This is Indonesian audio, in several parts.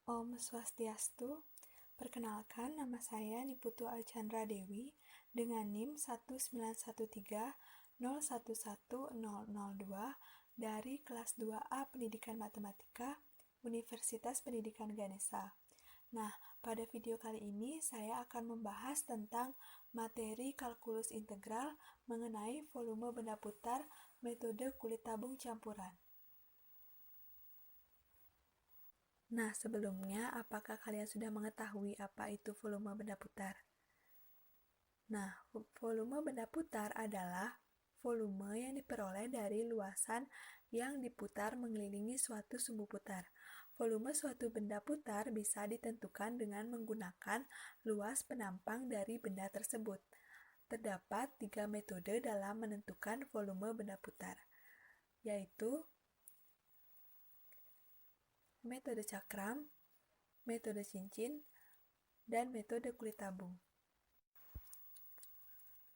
Om Swastiastu. Perkenalkan, nama saya Niputu Alchandra Dewi dengan NIM 19130111002 dari kelas 2A Pendidikan Matematika Universitas Pendidikan Ganesha. Nah, pada video kali ini saya akan membahas tentang materi kalkulus integral mengenai volume benda putar metode kulit tabung campuran. Nah, sebelumnya, apakah kalian sudah mengetahui apa itu volume benda putar? Nah, volume benda putar adalah volume yang diperoleh dari luasan yang diputar mengelilingi suatu sumbu putar. Volume suatu benda putar bisa ditentukan dengan menggunakan luas penampang dari benda tersebut. Terdapat 3 metode dalam menentukan volume benda putar, yaitu metode cakram, metode cincin, dan metode kulit tabung.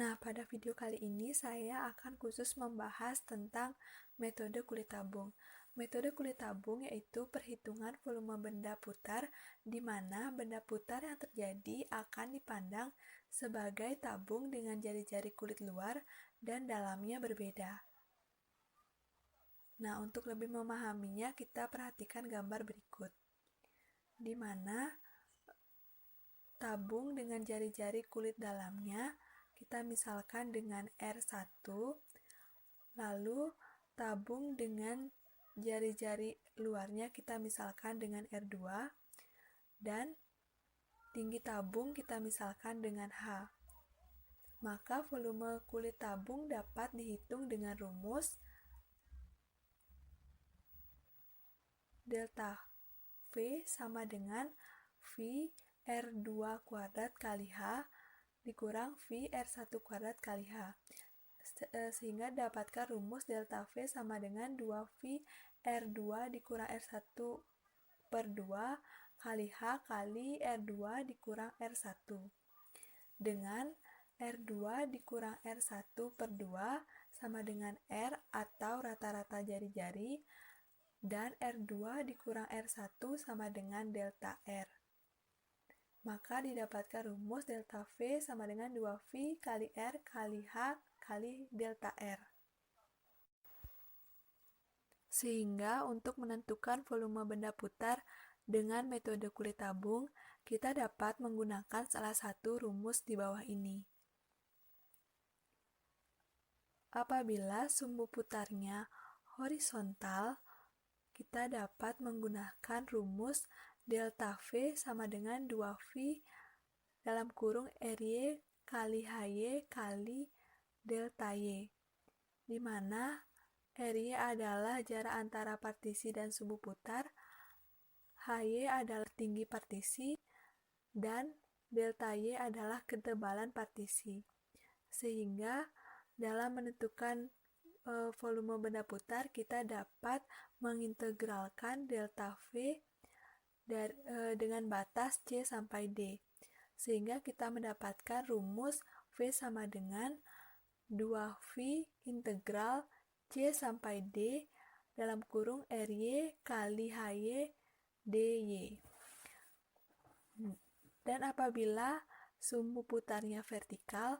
Nah, pada video kali ini saya akan khusus membahas tentang metode kulit tabung. Metode kulit tabung yaitu perhitungan volume benda putar di mana benda putar yang terjadi akan dipandang sebagai tabung dengan jari-jari kulit luar dan dalamnya berbeda. Nah, untuk lebih memahaminya, kita perhatikan gambar berikut, di mana tabung dengan jari-jari kulit dalamnya kita misalkan dengan R1, lalu tabung dengan jari-jari luarnya kita misalkan dengan R2, dan tinggi tabung kita misalkan dengan H. Maka volume kulit tabung dapat dihitung dengan rumus delta V sama dengan V R2 kuadrat kali H dikurang V R1 kuadrat kali H. Sehingga dapatkan rumus delta V sama dengan 2V R2 dikurang R1 per 2 kali H kali R2 dikurang R1. Dengan R2 dikurang R1 per 2 sama dengan R atau rata-rata jari-jari, dan R2 dikurang R1 sama dengan delta R. Maka didapatkan rumus delta V sama dengan 2V kali R kali H kali delta R. Sehingga untuk menentukan volume benda putar dengan metode kulit tabung, kita dapat menggunakan salah satu rumus di bawah ini. Apabila sumbu putarnya horizontal, kita dapat menggunakan rumus delta V sama dengan 2V dalam kurung RY kali HY kali delta Y, di mana RY adalah jarak antara partisi dan sumbu putar, HY adalah tinggi partisi, dan delta Y adalah ketebalan partisi. Sehingga dalam menentukan volume benda putar, kita dapat mengintegralkan delta V dengan batas C sampai D. Sehingga kita mendapatkan rumus V sama dengan 2V integral C sampai D dalam kurung RY kali HY DY. Dan apabila sumbu putarnya vertikal,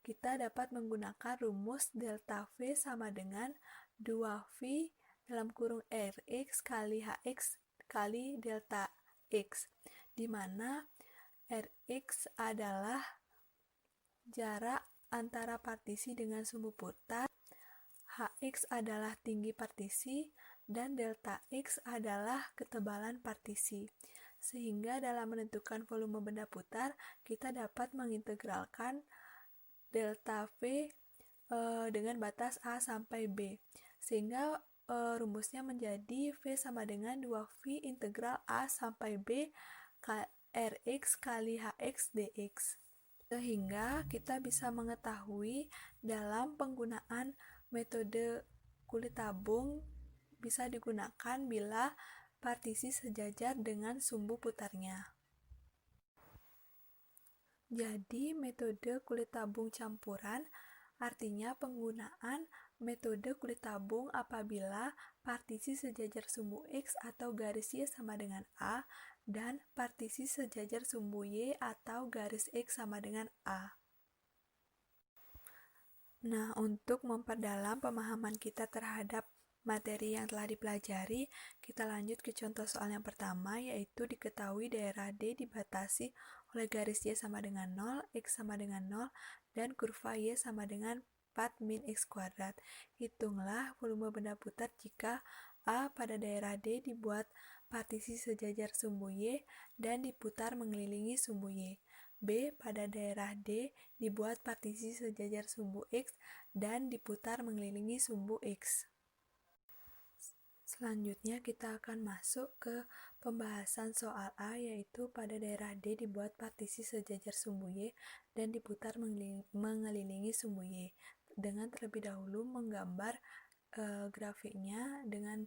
kita dapat menggunakan rumus delta V sama dengan 2V dalam kurung Rx kali Hx kali delta X, di mana Rx adalah jarak antara partisi dengan sumbu putar, Hx adalah tinggi partisi, dan delta X adalah ketebalan partisi. Sehingga dalam menentukan volume benda putar, kita dapat mengintegralkan delta V dengan batas A sampai B, sehingga rumusnya menjadi V sama dengan 2V integral A sampai B Rx kali Hx dx. Sehingga kita bisa mengetahui dalam penggunaan metode kulit tabung bisa digunakan bila partisi sejajar dengan sumbu putarnya. Jadi, metode kulit tabung campuran artinya penggunaan metode kulit tabung apabila partisi sejajar sumbu X atau garis Y sama dengan A dan partisi sejajar sumbu Y atau garis X sama dengan A. Nah, untuk memperdalam pemahaman kita terhadap materi yang telah dipelajari, kita lanjut ke contoh soal yang pertama, yaitu diketahui daerah D dibatasi oleh garis Y sama dengan 0, X sama dengan 0, dan kurva Y sama dengan 4 min X kuadrat. Hitunglah volume benda putar jika A pada daerah D dibuat partisi sejajar sumbu Y dan diputar mengelilingi sumbu Y. B pada daerah D dibuat partisi sejajar sumbu X dan diputar mengelilingi sumbu X. Selanjutnya kita akan masuk ke pembahasan soal A, yaitu pada daerah D dibuat partisi sejajar sumbu Y dan diputar mengelilingi sumbu Y. Dengan terlebih dahulu menggambar grafiknya dengan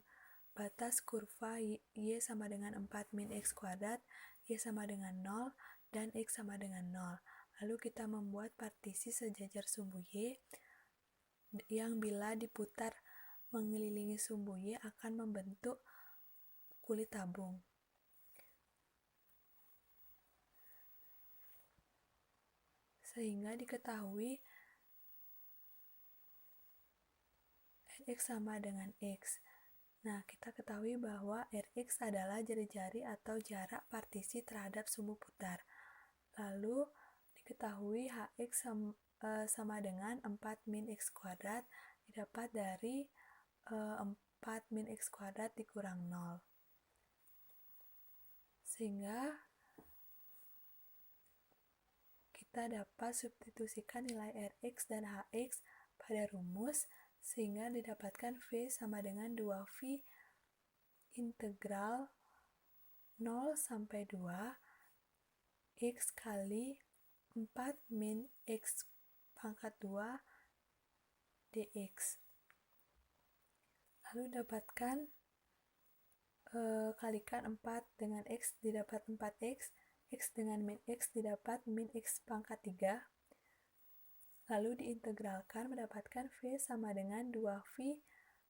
batas kurva Y sama dengan 4 min X kuadrat, Y sama dengan 0, dan X sama dengan 0. Lalu kita membuat partisi sejajar sumbu Y yang bila diputar mengelilingi sumbu Y akan membentuk kulit tabung. Sehingga diketahui Rx sama dengan X. Nah, kita ketahui bahwa Rx adalah jari-jari atau jarak partisi terhadap sumbu putar. Lalu diketahui Hx sama dengan 4 min X kuadrat didapat dari 4 min X kuadrat dikurang 0. Sehingga kita dapat substitusikan nilai Rx dan Hx pada rumus, sehingga didapatkan V sama dengan 2V integral 0 sampai 2 X kali 4 min X pangkat 2 dx. Lalu dapatkan kalikan 4 dengan X didapat 4X, X dengan min X didapat min X pangkat 3. Lalu diintegralkan mendapatkan V sama dengan 2V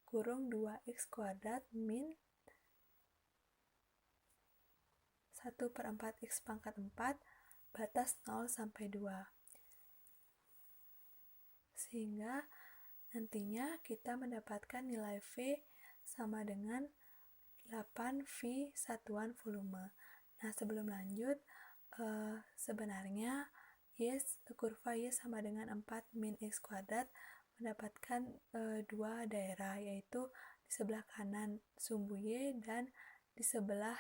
kurung 2X kuadrat min 1/4X pangkat 4 batas 0 sampai 2. Sehingga nantinya kita mendapatkan nilai V sama dengan 8V satuan volume. Nah, sebelum lanjut, sebenarnya kurva Y sama dengan 4 min X kuadrat mendapatkan dua daerah, yaitu di sebelah kanan sumbu Y dan di sebelah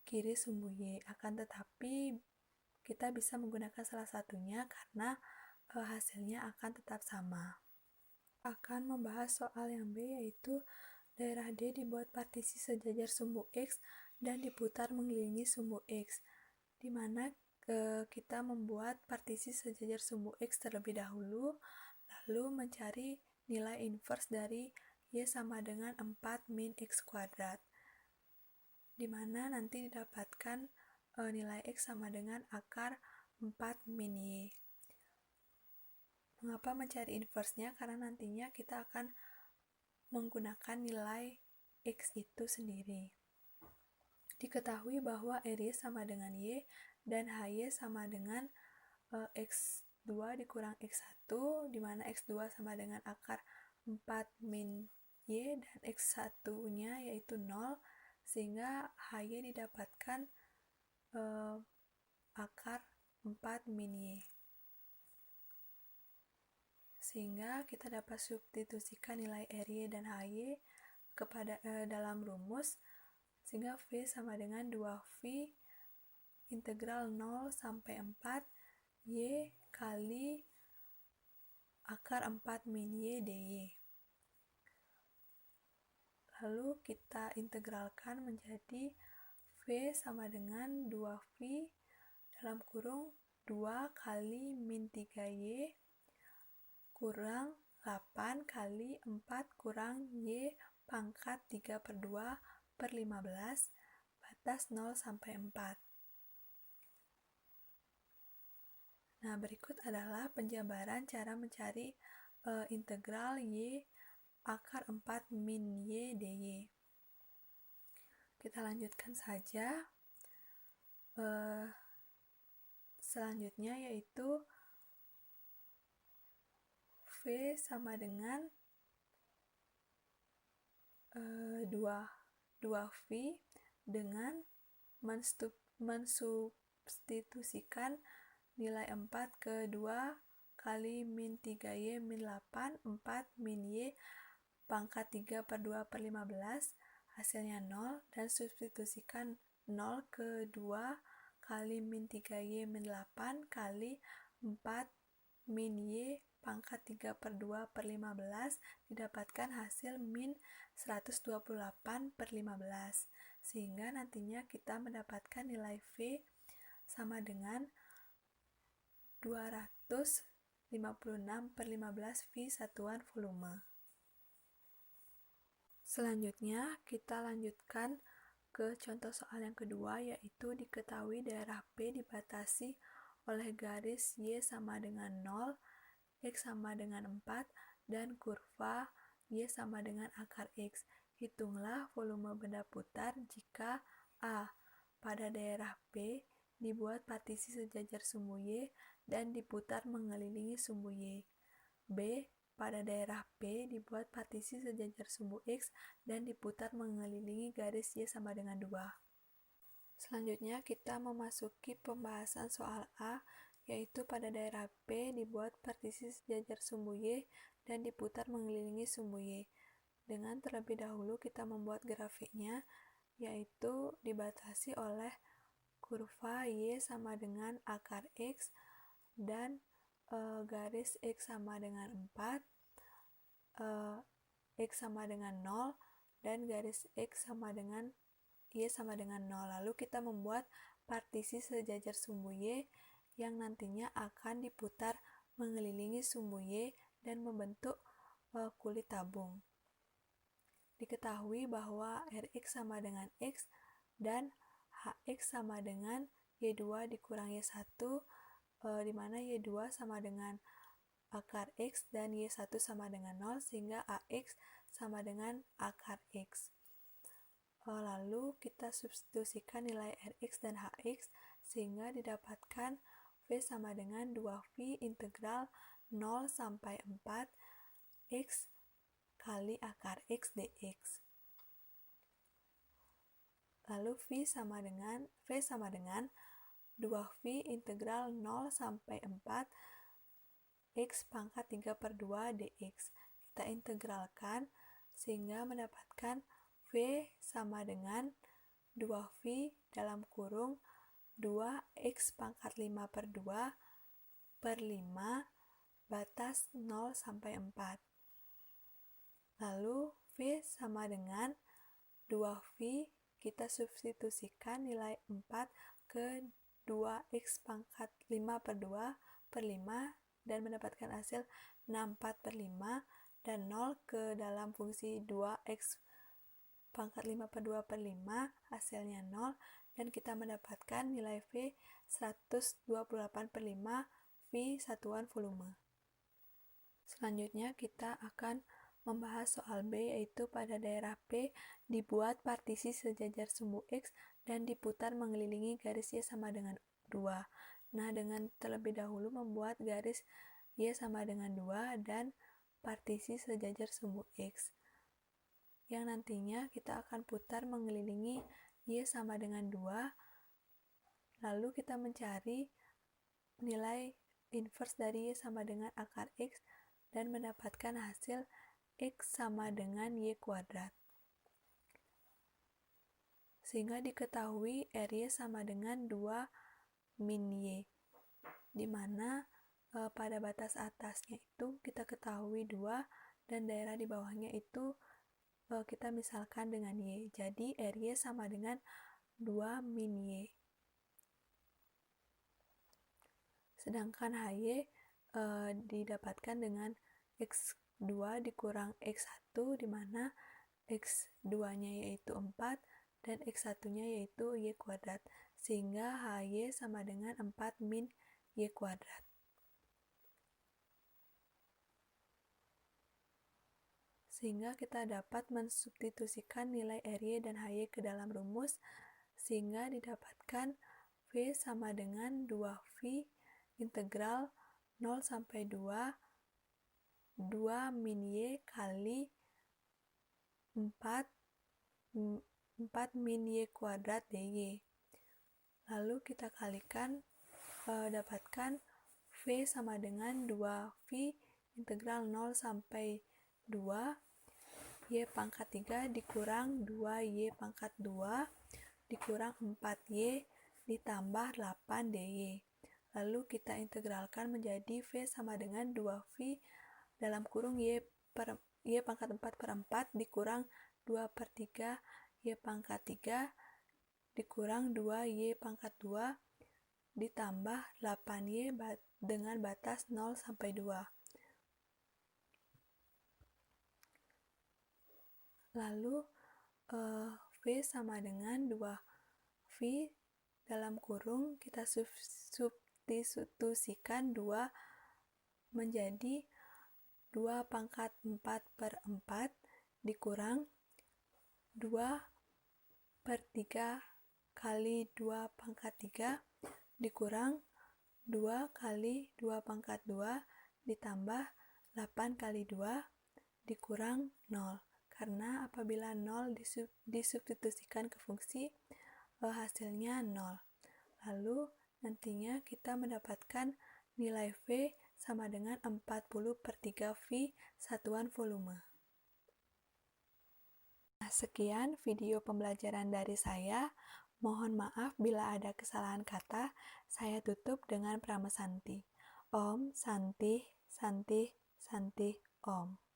kiri sumbu Y. Akan tetapi kita bisa menggunakan salah satunya karena hasilnya akan tetap sama. Akan membahas soal yang B, yaitu daerah D dibuat partisi sejajar sumbu X dan diputar mengelilingi sumbu X, di mana kita membuat partisi sejajar sumbu X terlebih dahulu, lalu mencari nilai inverse dari Y sama dengan 4 min X kuadrat, di mana nanti didapatkan nilai X sama dengan akar 4 min Y. Mengapa mencari inverse-nya? Karena nantinya kita akan menggunakan nilai X itu sendiri. Diketahui bahwa RY sama dengan Y dan HY sama dengan X2 dikurang X1, di mana X2 sama dengan akar 4 min Y dan X1-nya yaitu 0, sehingga HY didapatkan akar 4 min Y. Sehingga kita dapat substitusikan nilai RY dan HY kepada dalam rumus, sehingga V sama dengan 2V integral 0 sampai 4 Y kali akar 4 min Y dy. Lalu kita integralkan menjadi V sama dengan 2V dalam kurung 2 kali min 3Y kurang 8 kali 4 kurang Y pangkat 3/2/15 batas 0 sampai 4. Nah, berikut adalah penjabaran cara mencari integral Y akar 4 min Y dy. Kita lanjutkan saja. Selanjutnya yaitu V sama dengan 2V dengan mensubstitusikan nilai 4 ke 2 kali min 3Y min 8, 4 min Y pangkat 3 per 2 per 15, hasilnya 0, dan substitusikan 0 ke 2 kali min 3Y min 8 kali 4 min Y pangkat 3 per 2 per 15, didapatkan hasil min 128 per 15, sehingga nantinya kita mendapatkan nilai V sama dengan 256 per 15 V satuan volume. Selanjutnya kita lanjutkan ke contoh soal yang kedua, yaitu diketahui daerah P dibatasi oleh garis Y sama dengan 0, X sama dengan 4, dan kurva Y sama dengan akar X. Hitunglah volume benda putar jika A. Pada daerah P dibuat partisi sejajar sumbu Y dan diputar mengelilingi sumbu Y. B. Pada daerah P dibuat partisi sejajar sumbu X dan diputar mengelilingi garis Y sama dengan 2. Selanjutnya kita memasuki pembahasan soal A, yaitu pada daerah P dibuat partisi sejajar sumbu Y dan diputar mengelilingi sumbu Y. Dengan terlebih dahulu kita membuat grafiknya, yaitu dibatasi oleh kurva Y sama dengan akar X dan garis X sama dengan 4, X sama dengan 0, dan garis X sama dengan Y sama dengan 0. Lalu kita membuat partisi sejajar sumbu Y yang nantinya akan diputar mengelilingi sumbu Y dan membentuk kulit tabung. Diketahui bahwa Rx sama dengan X dan Hx sama dengan Y2 dikurang Y1, di mana Y2 sama dengan akar X dan Y1 sama dengan 0, sehingga Ax sama dengan akar X. Lalu kita substitusikan nilai Rx dan Hx sehingga didapatkan V sama dengan 2V integral 0 sampai 4 X kali akar X dx. Lalu V sama dengan 2V integral 0 sampai 4 X pangkat 3 per 2 dx. Kita integralkan sehingga mendapatkan V sama dengan 2V dalam kurung 2X pangkat 5 per 2 per 5 batas 0 sampai 4. Lalu V sama dengan 2V, kita substitusikan nilai 4 ke 2X pangkat 5 per 2 per 5 dan mendapatkan hasil 64 per 5, dan 0 ke dalam fungsi 2X pangkat 5 per 2 per 5, hasilnya 0, dan kita mendapatkan nilai V 128 per 5 V satuan volume. Selanjutnya kita akan membahas soal B, yaitu pada daerah P dibuat partisi sejajar sumbu X dan diputar mengelilingi garis Y sama dengan 2. Nah, dengan terlebih dahulu membuat garis Y sama dengan 2 dan partisi sejajar sumbu X, yang nantinya kita akan putar mengelilingi Y sama dengan 2, lalu kita mencari nilai inverse dari Y sama dengan akar X dan mendapatkan hasil X sama dengan Y kuadrat. Sehingga diketahui RY sama dengan 2 min Y, di mana pada batas atasnya itu kita ketahui 2 dan daerah di bawahnya itu kita misalkan dengan Y. Jadi RY sama dengan 2 min Y. Sedangkan HY didapatkan dengan X2 dikurang X1, di mana X2-nya yaitu 4 dan X1-nya yaitu Y kuadrat, sehingga HY sama dengan 4 min Y kuadrat. sehingga kita dapat mensubstitusikan nilai RY dan HY ke dalam rumus, sehingga didapatkan V sama dengan 2V integral 0 sampai 2 min Y kali 4 min Y kuadrat dy. Lalu kita kalikan, dapatkan V sama dengan 2V integral 0 sampai 2 Y pangkat 3 dikurang 2Y pangkat 2 dikurang 4Y ditambah 8 dy. Lalu kita integralkan menjadi V sama dengan 2V dalam kurung Y pangkat 4 per 4 dikurang 2/3 Y pangkat 3 dikurang 2Y pangkat 2 ditambah 8Y dengan batas 0 sampai 2. Lalu V sama dengan 2V dalam kurung kita substitusikan 2 menjadi 2 pangkat 4 per 4 dikurang 2/3 kali 2 pangkat 3 dikurang 2 kali 2 pangkat 2 ditambah 8 kali 2 dikurang 0. Karena apabila 0 disubstitusikan ke fungsi, hasilnya 0. Lalu nantinya kita mendapatkan nilai V sama dengan 40/3V satuan volume. Nah, sekian video pembelajaran dari saya. Mohon maaf bila ada kesalahan kata. Saya tutup dengan Prama Santi. Om Santi Santi Santi Om.